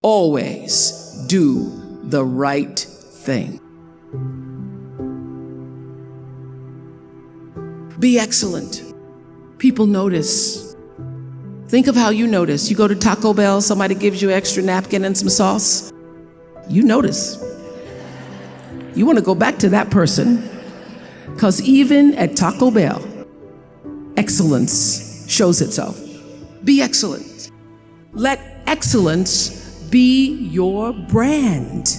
always do the right thing. Be excellent. People notice. Think of how you notice. You go to Taco Bell, somebody gives you an extra napkin and some sauce. You notice. You want to go back to that person, because even at Taco Bell, excellence shows itself. Be excellent. Let excellence be your brand.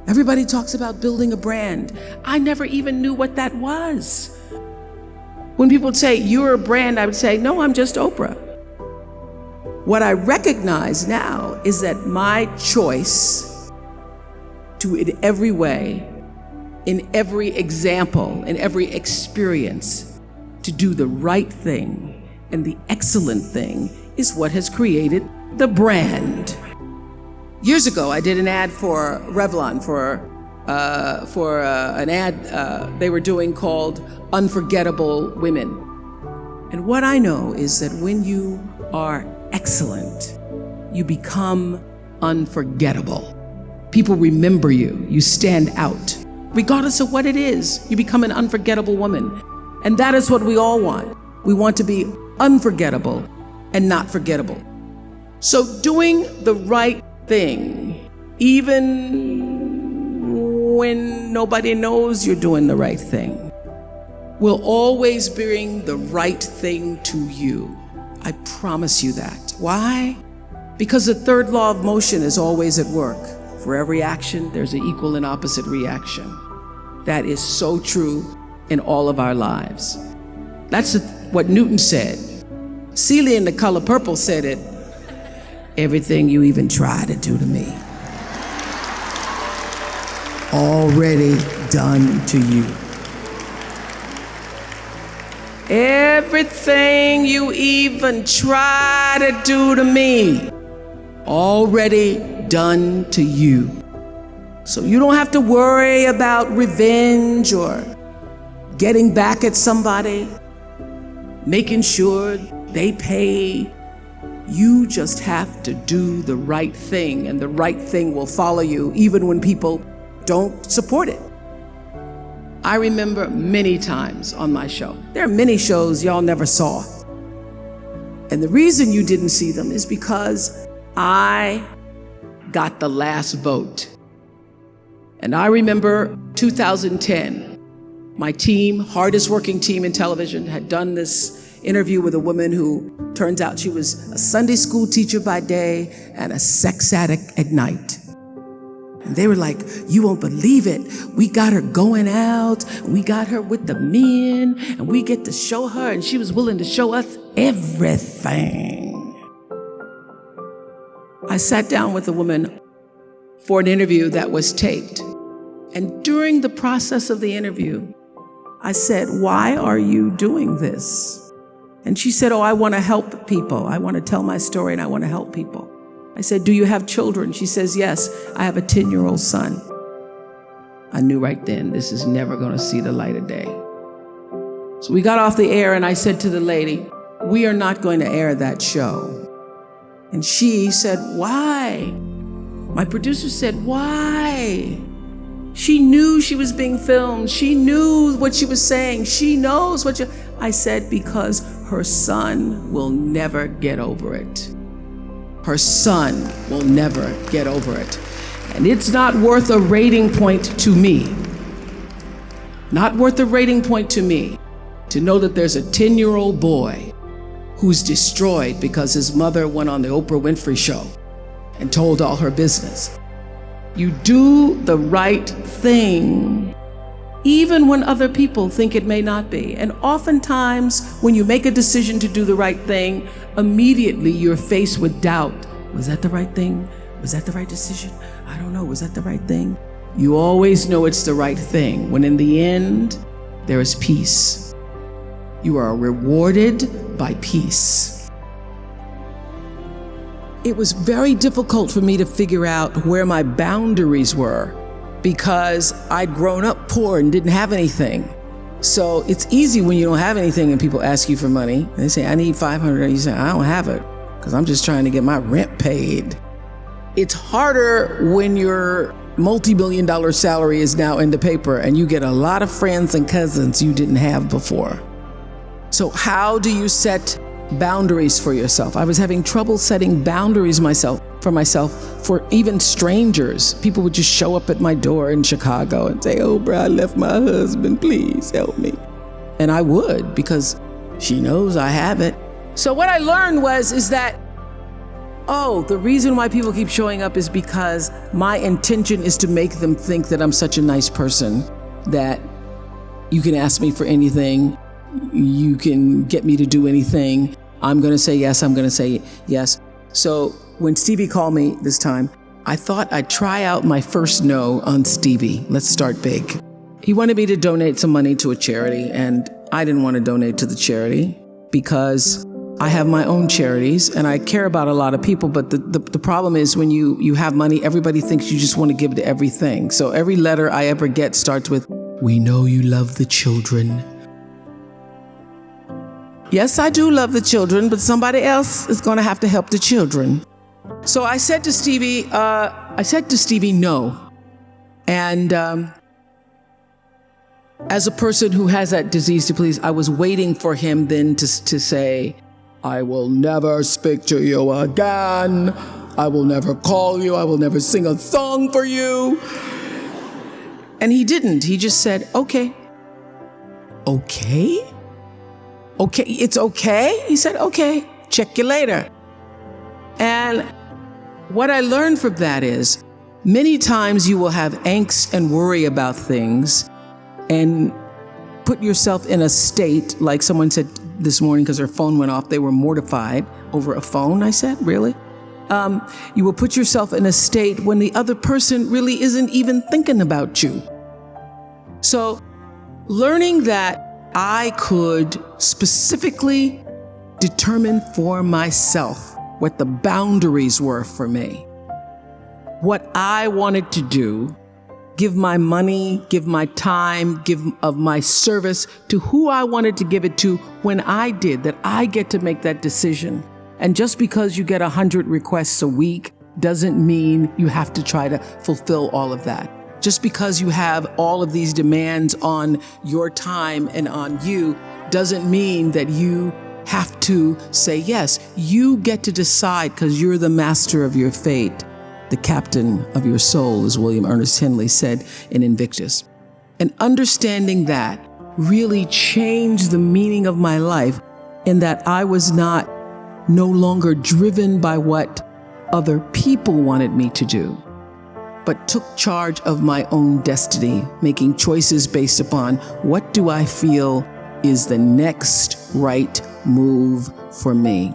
Everybody talks about building a brand. I never even knew what that was. When people say, you're a brand, I would say, no, I'm just Oprah. What I recognize now is that my choice to, in every way, in every example, in every experience, to do the right thing and the excellent thing is what has created the brand. Years ago, I did an ad for Revlon for an ad they were doing called Unforgettable Women. And what I know is that when you are excellent, you become unforgettable. People remember you. You stand out. Regardless of what it is, you become an unforgettable woman. And that is what we all want. We want to be unforgettable and not forgettable. So doing the right thing, even when nobody knows you're doing the right thing, will always bring the right thing to you. I promise you that. Why? Because the third law of motion is always at work. For every action, there's an equal and opposite reaction. That is so true in all of our lives. That's what Newton said. Celia in The Color Purple said it. Everything you even try to do to me, already done to you. Everything you even try to do to me, already done to you. So you don't have to worry about revenge or getting back at somebody, making sure they pay. You just have to do the right thing, and the right thing will follow you even when people don't support it. I remember many times on my show. There are many shows y'all never saw. And the reason you didn't see them is because I got the last vote. And I remember 2010, my team, hardest working team in television, had done this interview with a woman who turns out she was a Sunday school teacher by day and a sex addict at night. And they were like, you won't believe it. We got her going out, and we got her with the men, and we get to show her, and she was willing to show us everything. I sat down with a woman for an interview that was taped. And during the process of the interview, I said, why are you doing this? And she said, oh, I want to help people. I want to tell my story and I want to help people. I said, do you have children? She says, yes, I have a 10-year-old son. I knew right then, this is never going to see the light of day. So we got off the air and I said to the lady, we are not going to air that show. And she said, why? My producer said, why? She knew she was being filmed. She knew what she was saying. She knows what I said, because her son will never get over it. Her son will never get over it. And it's not worth a rating point to me. Not worth a rating point to me to know that there's a 10-year-old boy who's destroyed because his mother went on the Oprah Winfrey show and told all her business. You do the right thing, even when other people think it may not be. And oftentimes, when you make a decision to do the right thing, immediately you're faced with doubt. Was that the right thing? Was that the right decision? I don't know. Was that the right thing? You always know it's the right thing, when in the end, there is peace. You are rewarded by peace. It was very difficult for me to figure out where my boundaries were, because I'd grown up poor and didn't have anything. So it's easy when you don't have anything and people ask you for money. And they say, I need $500. You say, I don't have it because I'm just trying to get my rent paid. it's harder when your multi-million-dollar salary is now in the paper and you get a lot of friends and cousins you didn't have before. So how do you set boundaries for yourself? I was having trouble setting boundaries for myself for even strangers. People would just show up at my door in Chicago and say, "Oprah, I left my husband, please help me." And I would, because she knows I have it. So what I learned is that, the reason why people keep showing up is because my intention is to make them think that I'm such a nice person, that you can ask me for anything, you can get me to do anything. I'm going to say yes, I'm going to say yes. So when Stevie called me this time, I thought I'd try out my first no on Stevie. Let's start big. He wanted me to donate some money to a charity, and I didn't want to donate to the charity because I have my own charities and I care about a lot of people. But the problem is when you have money, everybody thinks you just want to give it to everything. So every letter I ever get starts with, "We know you love the children." Yes, I do love the children, but somebody else is going to have to help the children. So I said to Stevie, no. And as a person who has that disease to please, I was waiting for him then to say, "I will never speak to you again. I will never call you. I will never sing a song for you." And he didn't. He just said, "Okay." "Okay? Okay, it's okay?" He said, "Okay, check you later." And what I learned from that is many times you will have angst and worry about things and put yourself in a state, like someone said this morning because their phone went off, they were mortified over a phone. I said, "Really?" You will put yourself in a state when the other person really isn't even thinking about you. So learning that I could specifically determine for myself what the boundaries were for me, what I wanted to do, give my money, give my time, give of my service to who I wanted to give it to when I did, that I get to make that decision. And just because you get 100 requests a week doesn't mean you have to try to fulfill all of that. Just because you have all of these demands on your time and on you doesn't mean that you have to say yes. You get to decide because you're the master of your fate, the captain of your soul, as William Ernest Henley said in Invictus. And understanding that really changed the meaning of my life, in that I was no longer driven by what other people wanted me to do, but took charge of my own destiny, making choices based upon what do I feel is the next right move for me.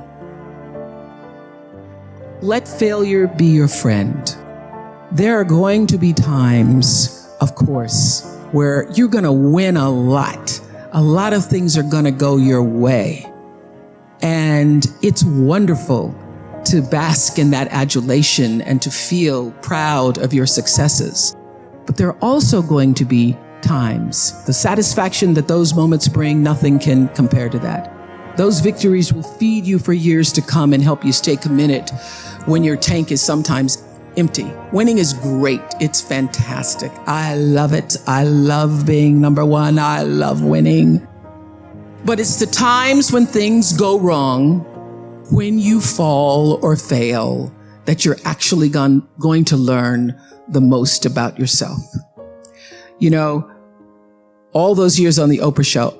Let failure be your friend. There are going to be times, of course, where you're going to win a lot. A lot of things are going to go your way. And it's wonderful to bask in that adulation and to feel proud of your successes. But there are also going to be times, the satisfaction that those moments bring, nothing can compare to that. Those victories will feed you for years to come and help you stay committed when your tank is sometimes empty. Winning is great. It's fantastic. I love it. I love being number one. I love winning. But it's the times when things go wrong, when you fall or fail, that you're actually going to learn the most about yourself. You know, all those years on the Oprah show,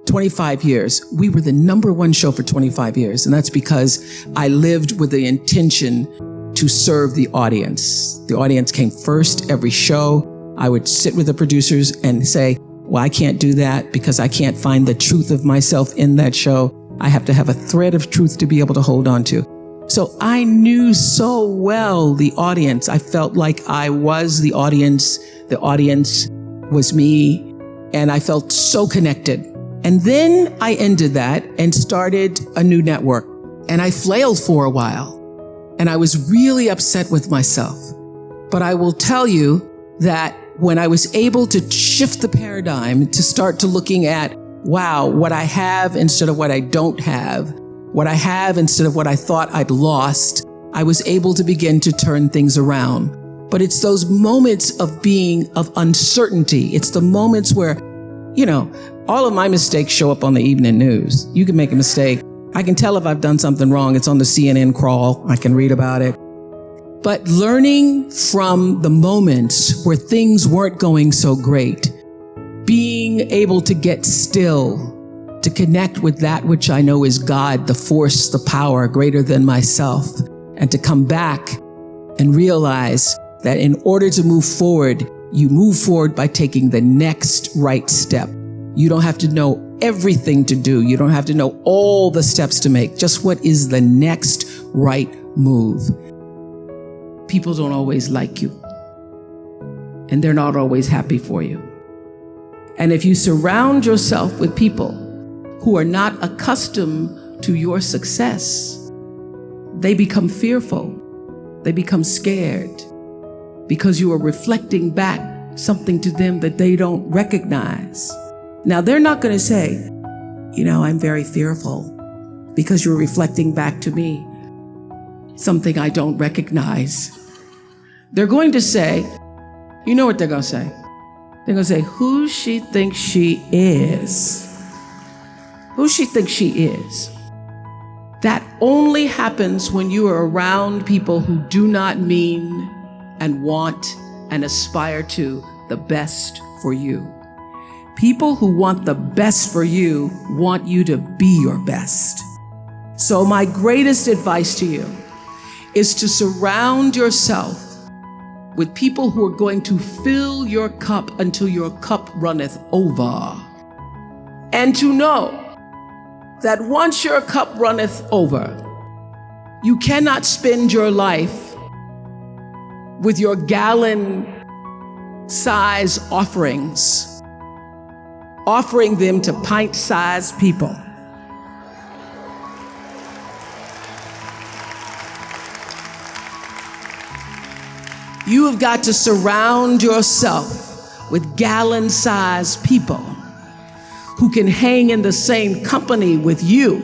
25 years, we were the number one show for 25 years. And that's because I lived with the intention to serve the audience. The audience came first every show. I would sit with the producers and say, well, I can't do that because I can't find the truth of myself in that show. I have to have a thread of truth to be able to hold on to. So I knew so well the audience. I felt like I was the audience. The audience was me. And I felt so connected. And then I ended that and started a new network. And I flailed for a while. And I was really upset with myself. But I will tell you that when I was able to shift the paradigm to start to looking at, wow, what I have instead of what I don't have, what I have instead of what I thought I'd lost, I was able to begin to turn things around. But it's those moments of being of uncertainty. It's the moments where, all of my mistakes show up on the evening news. You can make a mistake. I can tell if I've done something wrong. It's on the CNN crawl. I can read about it. But learning from the moments where things weren't going so great, being able to get still, to connect with that which I know is God, the force, the power greater than myself, and to come back and realize that in order to move forward, you move forward by taking the next right step. You don't have to know everything to do. You don't have to know all the steps to make. Just what is the next right move. People don't always like you, and they're not always happy for you. And if you surround yourself with people who are not accustomed to your success, they become fearful. They become scared because you are reflecting back something to them that they don't recognize. Now, they're not going to say, I'm very fearful because you're reflecting back to me something I don't recognize. They're going to say, you know what they're going to say? They're going to say, who she thinks she is. Who she thinks she is. That only happens when you are around people who do not mean and want and aspire to the best for you. People who want the best for you want you to be your best. So my greatest advice to you is to surround yourself with people who are going to fill your cup until your cup runneth over. And to know that once your cup runneth over, you cannot spend your life with your gallon-size offerings, offering them to pint-sized people. You have got to surround yourself with gallon-sized people who can hang in the same company with you